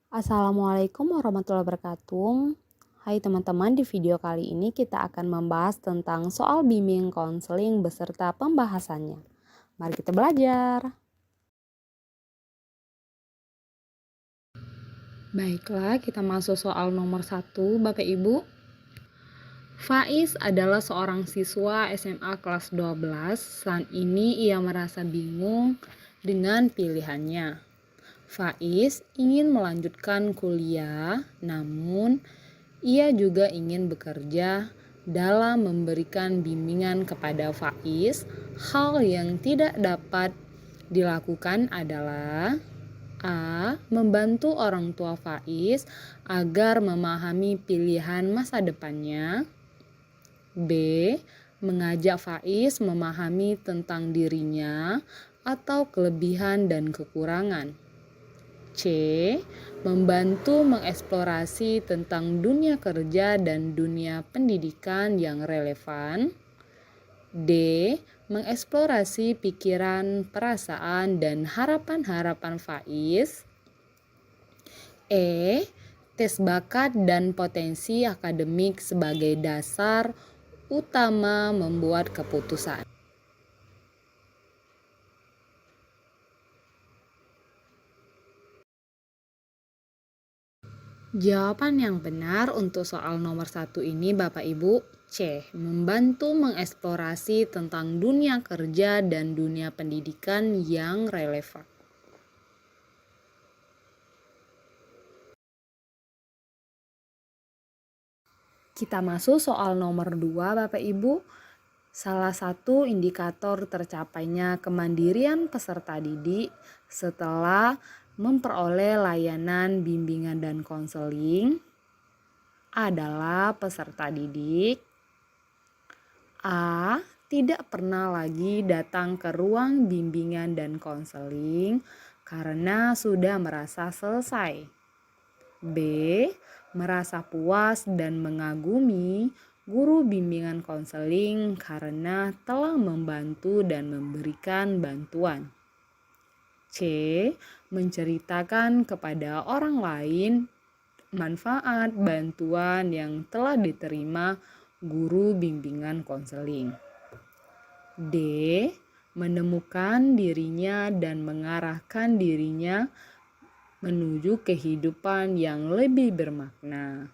Assalamualaikum warahmatullahi wabarakatuh. Hai teman-teman, di video kali ini kita akan membahas tentang soal bimbing konseling beserta pembahasannya. Mari kita belajar. Baiklah, kita masuk soal nomor 1, Bapak Ibu. Faiz adalah seorang siswa SMA kelas 12. Saat ini ia merasa bingung dengan pilihannya. Faiz ingin melanjutkan kuliah, namun ia juga ingin bekerja. Dalam memberikan bimbingan kepada Faiz, hal yang tidak dapat dilakukan adalah A. Membantu orang tua Faiz agar memahami pilihan masa depannya. B. Mengajak Faiz memahami tentang dirinya atau kelebihan dan kekurangan. C. Membantu mengeksplorasi tentang dunia kerja dan dunia pendidikan yang relevan. D. Mengeksplorasi pikiran, perasaan, dan harapan-harapan Faiz. E. Tes bakat dan potensi akademik sebagai dasar utama membuat keputusan. Jawaban yang benar untuk soal nomor 1 ini Bapak Ibu, C. Membantu mengeksplorasi tentang dunia kerja dan dunia pendidikan yang relevan. Kita masuk soal nomor 2 Bapak Ibu. Salah satu indikator tercapainya kemandirian peserta didik setelah memperoleh layanan bimbingan dan konseling adalah peserta didik A. Tidak pernah lagi datang ke ruang bimbingan dan konseling karena sudah merasa selesai. B. Merasa puas dan mengagumi guru bimbingan konseling karena telah membantu dan memberikan bantuan. C. Menceritakan kepada orang lain manfaat bantuan yang telah diterima guru bimbingan konseling. D. Menemukan dirinya dan mengarahkan dirinya menuju kehidupan yang lebih bermakna.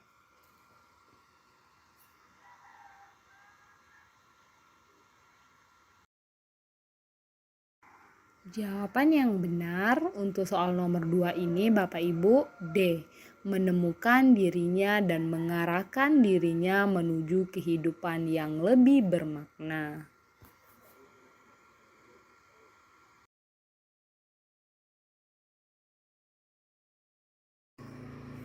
Jawaban yang benar untuk soal nomor 2 ini Bapak Ibu, D. Menemukan dirinya dan mengarahkan dirinya menuju kehidupan yang lebih bermakna.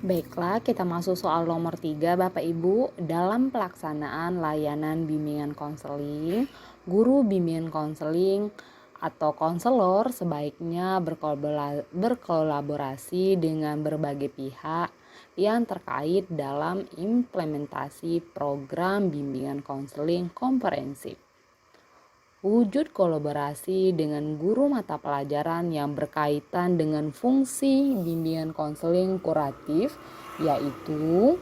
Baiklah, kita masuk soal nomor 3 Bapak Ibu. Dalam pelaksanaan layanan bimbingan konseling, guru bimbingan konseling atau konselor sebaiknya berkolaborasi dengan berbagai pihak yang terkait dalam implementasi program bimbingan konseling komprehensif. Wujud kolaborasi dengan guru mata pelajaran yang berkaitan dengan fungsi bimbingan konseling kuratif yaitu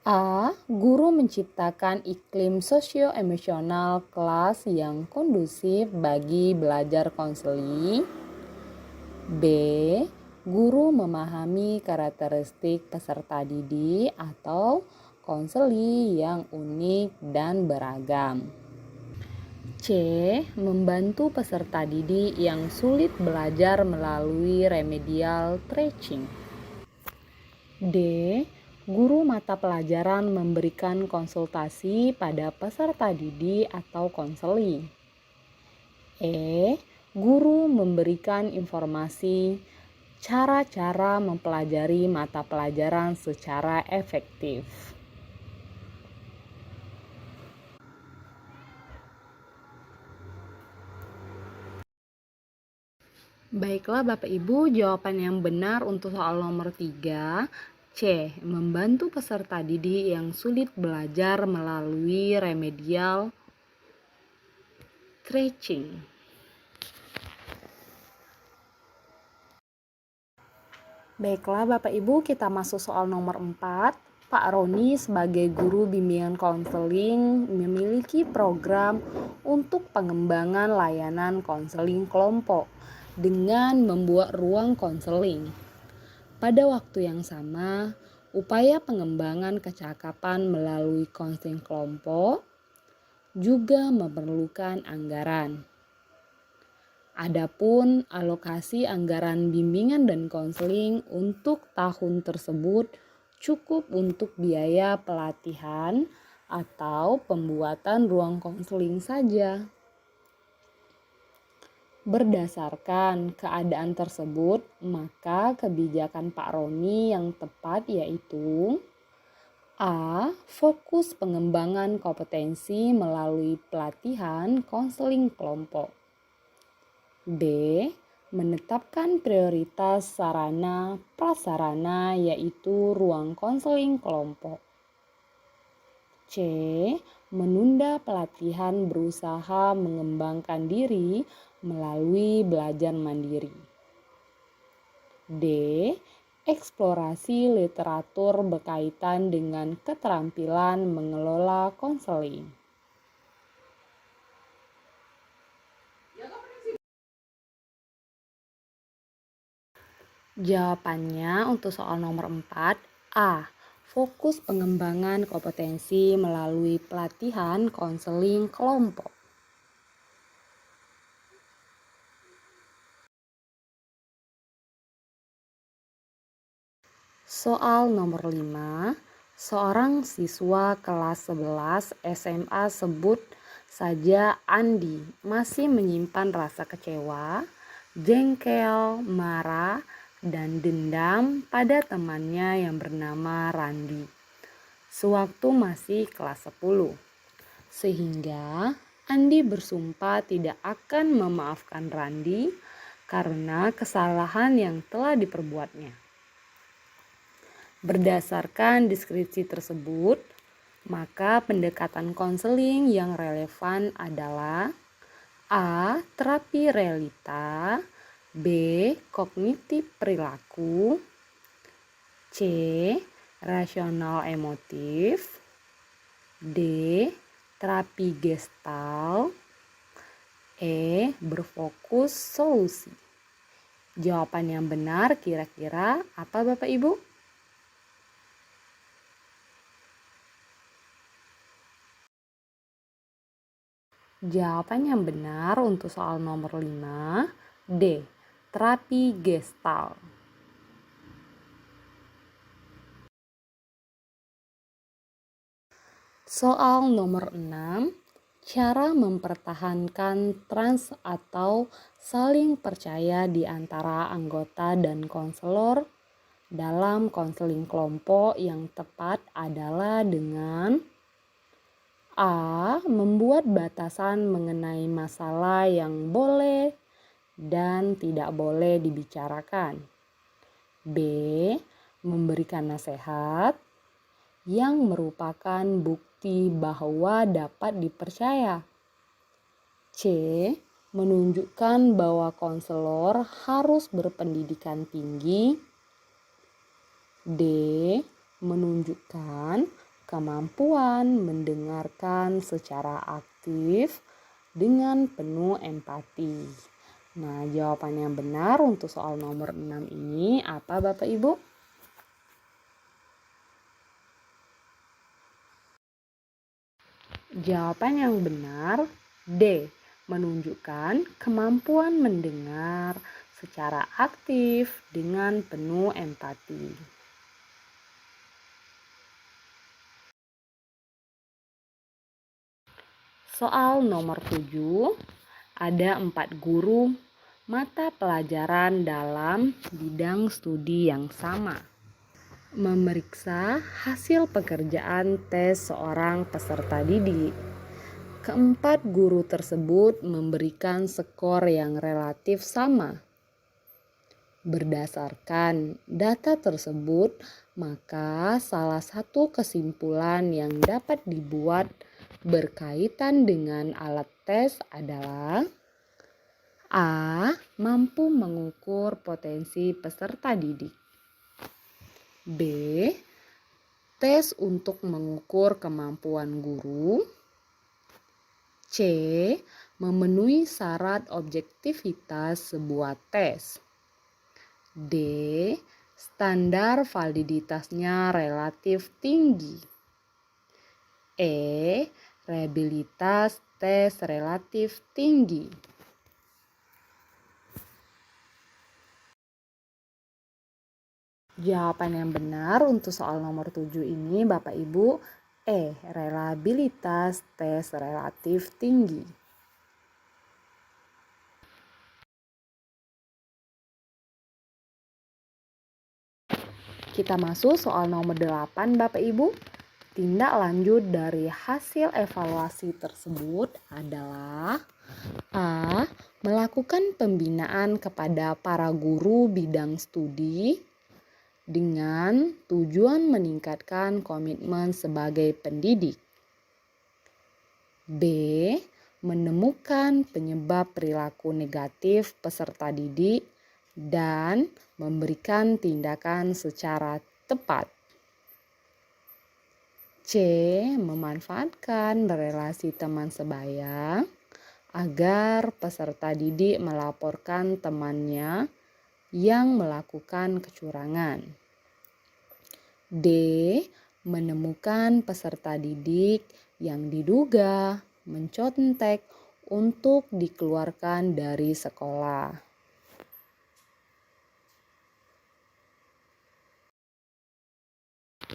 A. Guru menciptakan iklim sosio-emosional kelas yang kondusif bagi belajar konseling. B. Guru memahami karakteristik peserta didik atau konseli yang unik dan beragam. C. Membantu peserta didik yang sulit belajar melalui remedial teaching. D. Guru mata pelajaran memberikan konsultasi pada peserta didik atau konseli. E. Guru memberikan informasi cara-cara mempelajari mata pelajaran secara efektif. Baiklah Bapak Ibu, jawaban yang benar untuk soal nomor 3, C. Membantu peserta didik yang sulit belajar melalui remedial teaching. Baiklah Bapak Ibu, kita masuk soal nomor 4. Pak Roni sebagai guru bimbingan konseling memiliki program untuk pengembangan layanan konseling kelompok dengan membuat ruang konseling. Pada waktu yang sama, upaya pengembangan kecakapan melalui konseling kelompok juga memerlukan anggaran. Adapun alokasi anggaran bimbingan dan konseling untuk tahun tersebut cukup untuk biaya pelatihan atau pembuatan ruang konseling saja. Berdasarkan keadaan tersebut, maka kebijakan Pak Roni yang tepat yaitu A. Fokus pengembangan kompetensi melalui pelatihan konseling kelompok. B. Menetapkan prioritas sarana prasarana yaitu ruang konseling kelompok. C. Menunda pelatihan berusaha mengembangkan diri melalui belajar mandiri. D. Eksplorasi literatur berkaitan dengan keterampilan mengelola konseling. Jawabannya untuk soal nomor 4, A. Fokus pengembangan kompetensi melalui pelatihan konseling kelompok. Soal nomor 5, seorang siswa kelas 11 SMA sebut saja Andi masih menyimpan rasa kecewa, jengkel, marah, dan dendam pada temannya yang bernama Randi sewaktu masih kelas 10. Sehingga Andi bersumpah tidak akan memaafkan Randi karena kesalahan yang telah diperbuatnya. Berdasarkan deskripsi tersebut, maka pendekatan konseling yang relevan adalah A. Terapi realita, B. Kognitif perilaku, C. Rasional emotif, D. Terapi gestal, E. Berfokus solusi. Jawaban yang benar kira-kira apa Bapak Ibu? Jawaban yang benar untuk soal nomor 5, D. Terapi gestal. Soal nomor 6, cara mempertahankan trust atau saling percaya di antara anggota dan konselor dalam konseling kelompok yang tepat adalah dengan A. Membuat batasan mengenai masalah yang boleh dan tidak boleh dibicarakan. B. Memberikan nasihat yang merupakan bukti bahwa dapat dipercaya. C. Menunjukkan bahwa konselor harus berpendidikan tinggi. D. Menunjukkan kemampuan mendengarkan secara aktif dengan penuh empati. Nah, jawaban yang benar untuk soal nomor 6 ini apa Bapak Ibu? Jawaban yang benar D. Menunjukkan kemampuan mendengar secara aktif dengan penuh empati. Soal nomor 7, ada 4 guru mata pelajaran dalam bidang studi yang sama. Memeriksa hasil pekerjaan tes seorang peserta didik. Keempat guru tersebut memberikan skor yang relatif sama. Berdasarkan data tersebut, maka salah satu kesimpulan yang dapat dibuat berkaitan dengan alat tes adalah A. Mampu mengukur potensi peserta didik. B. Tes untuk mengukur kemampuan guru. C. Memenuhi syarat objektivitas sebuah tes. D. Standar validitasnya relatif tinggi. E. Reliabilitas tes relatif tinggi. Jawaban yang benar untuk soal nomor 7 ini Bapak Ibu, E. Reliabilitas tes relatif tinggi. Kita masuk soal nomor 8 Bapak Ibu. Tindak lanjut dari hasil evaluasi tersebut adalah A. Melakukan pembinaan kepada para guru bidang studi dengan tujuan meningkatkan komitmen sebagai pendidik. B. Menemukan penyebab perilaku negatif peserta didik dan memberikan tindakan secara tepat. C. Memanfaatkan relasi teman sebaya agar peserta didik melaporkan temannya yang melakukan kecurangan. D. Menemukan peserta didik yang diduga mencontek untuk dikeluarkan dari sekolah.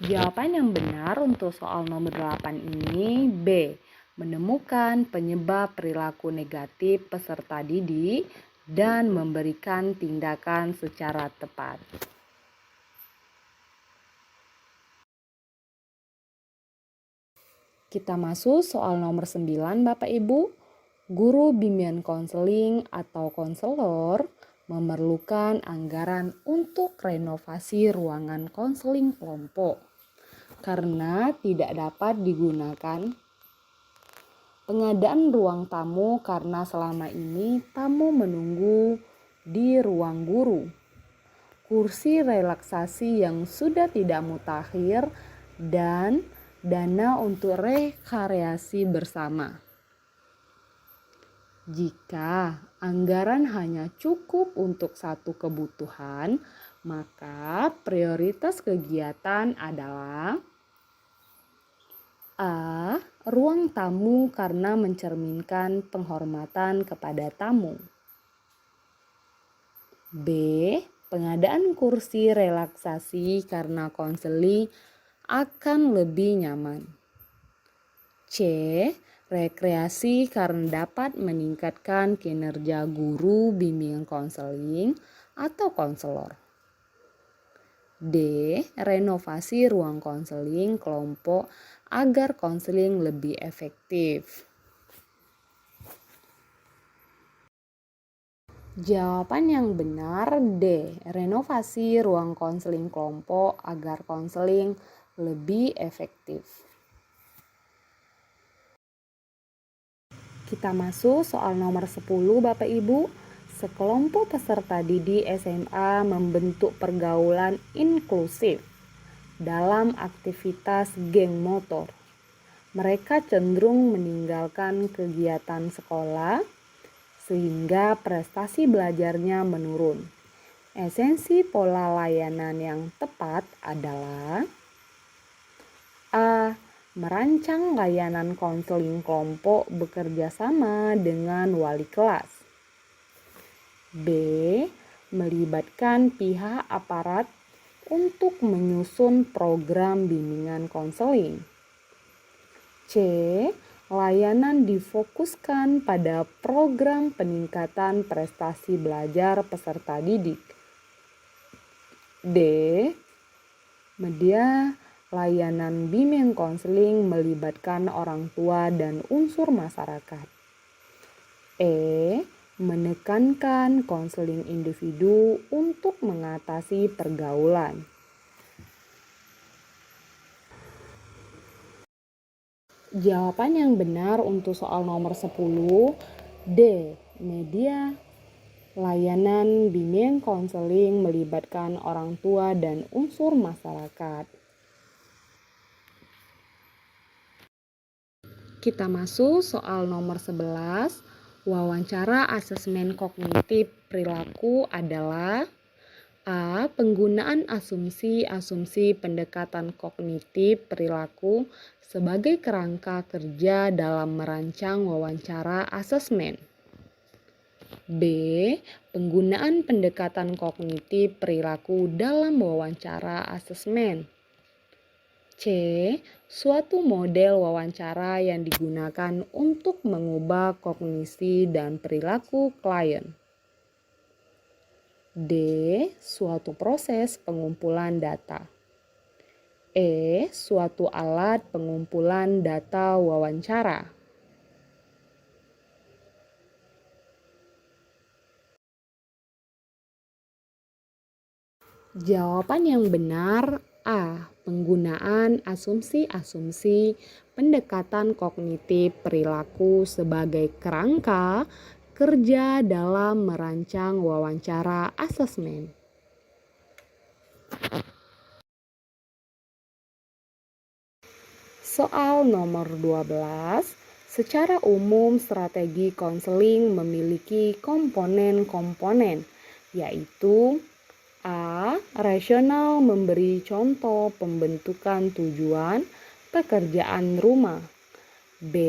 Jawaban yang benar untuk soal nomor 8 ini B. Menemukan penyebab perilaku negatif peserta didik dan memberikan tindakan secara tepat. Kita masuk soal nomor 9 Bapak Ibu. Guru bimbingan konseling atau konselor memerlukan anggaran untuk renovasi ruangan konseling kelompok karena tidak dapat digunakan. Pengadaan ruang tamu karena selama ini tamu menunggu di ruang guru. Kursi relaksasi yang sudah tidak mutakhir dan dana untuk rekreasi bersama. Jika anggaran hanya cukup untuk satu kebutuhan, maka prioritas kegiatan adalah A. Ruang tamu karena mencerminkan penghormatan kepada tamu. B. Pengadaan kursi relaksasi karena konseling akan lebih nyaman. C. Rekreasi karena dapat meningkatkan kinerja guru bimbingan konseling atau konselor. D. Renovasi ruang konseling kelompok agar konseling lebih efektif. Jawaban yang benar D. Renovasi ruang konseling kelompok agar konseling lebih efektif. Kita masuk soal nomor 10 Bapak Ibu. Sekelompok peserta didik SMA membentuk pergaulan inklusif dalam aktivitas geng motor. Mereka cenderung meninggalkan kegiatan sekolah sehingga prestasi belajarnya menurun. Esensi pola layanan yang tepat adalah A. Merancang layanan konseling kelompok bekerja sama dengan wali kelas. B. Melibatkan pihak aparat untuk menyusun program bimbingan konseling. C. Layanan difokuskan pada program peningkatan prestasi belajar peserta didik. D. Media layanan bimbingan konseling melibatkan orang tua dan unsur masyarakat. E. Menekankan konseling individu untuk mengatasi pergaulan. Jawaban yang benar untuk soal nomor 10 D. Media Layanan bimbingan konseling melibatkan orang tua dan unsur masyarakat. Kita masuk soal nomor 11. Wawancara asesmen kognitif perilaku adalah A. Penggunaan asumsi-asumsi pendekatan kognitif perilaku sebagai kerangka kerja dalam merancang wawancara asesmen. B. Penggunaan pendekatan kognitif perilaku dalam wawancara asesmen. C. Suatu model wawancara yang digunakan untuk mengubah kognisi dan perilaku klien. D. Suatu proses pengumpulan data. E. Suatu alat pengumpulan data wawancara. Jawaban yang benar A. Penggunaan asumsi-asumsi pendekatan kognitif perilaku sebagai kerangka kerja dalam merancang wawancara asesmen. Soal nomor 12. Secara umum strategi konseling memiliki komponen-komponen, yaitu A. Rasional memberi contoh pembentukan tujuan pekerjaan rumah. B.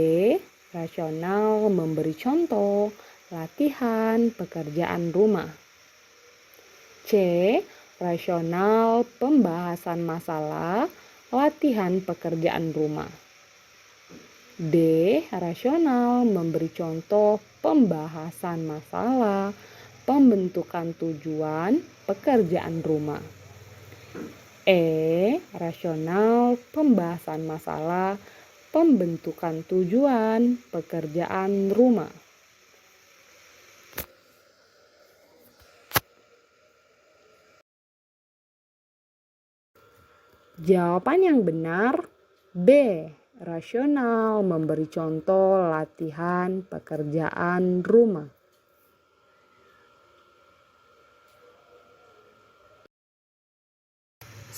Rasional memberi contoh latihan pekerjaan rumah. C. Rasional pembahasan masalah latihan pekerjaan rumah. D. Rasional memberi contoh pembahasan masalah pembentukan tujuan pekerjaan rumah. E. Rasional pembahasan masalah pembentukan tujuan pekerjaan rumah. Jawaban yang benar B. Rasional memberi contoh latihan pekerjaan rumah.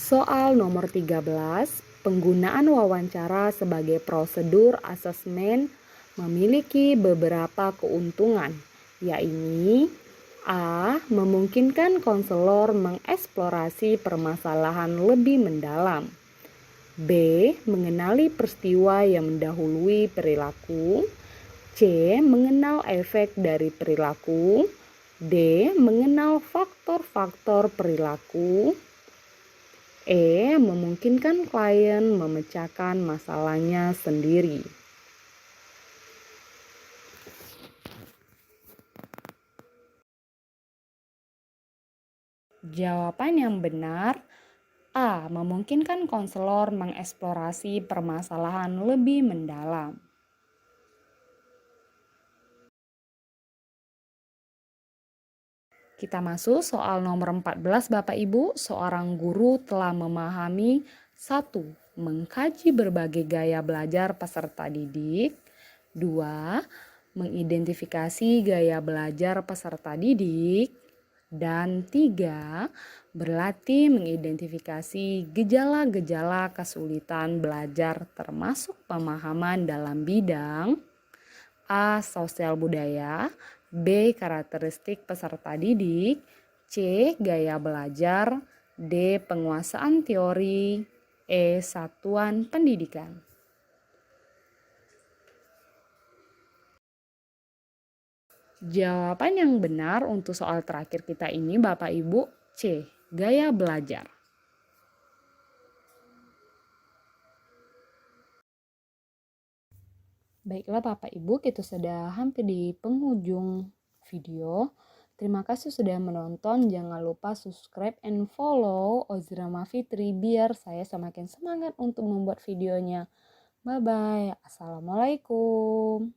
Soal nomor 13. Penggunaan wawancara sebagai prosedur asesmen memiliki beberapa keuntungan, yaitu A. Memungkinkan konselor mengeksplorasi permasalahan lebih mendalam. B. Mengenali peristiwa yang mendahului perilaku. C. Mengenal efek dari perilaku. D. Mengenal faktor-faktor perilaku. E. Memungkinkan klien memecahkan masalahnya sendiri. Jawaban yang benar A. Memungkinkan konselor mengeksplorasi permasalahan lebih mendalam. Kita masuk soal nomor 14 Bapak Ibu. Seorang guru telah memahami 1. Mengkaji berbagai gaya belajar peserta didik. 2. Mengidentifikasi gaya belajar peserta didik. Dan 3. Berlatih mengidentifikasi gejala-gejala kesulitan belajar termasuk pemahaman dalam bidang A. Sosial budaya. B. Karakteristik peserta didik. C. Gaya belajar. D. Penguasaan teori. E. Satuan pendidikan. Jawaban yang benar untuk soal terakhir kita ini Bapak Ibu C. Gaya belajar. Baiklah Bapak Ibu, kita sudah hampir di penghujung video. Terima kasih sudah menonton. Jangan lupa subscribe and follow Ozrama Fitri biar saya semakin semangat untuk membuat videonya. Bye-bye. Assalamualaikum.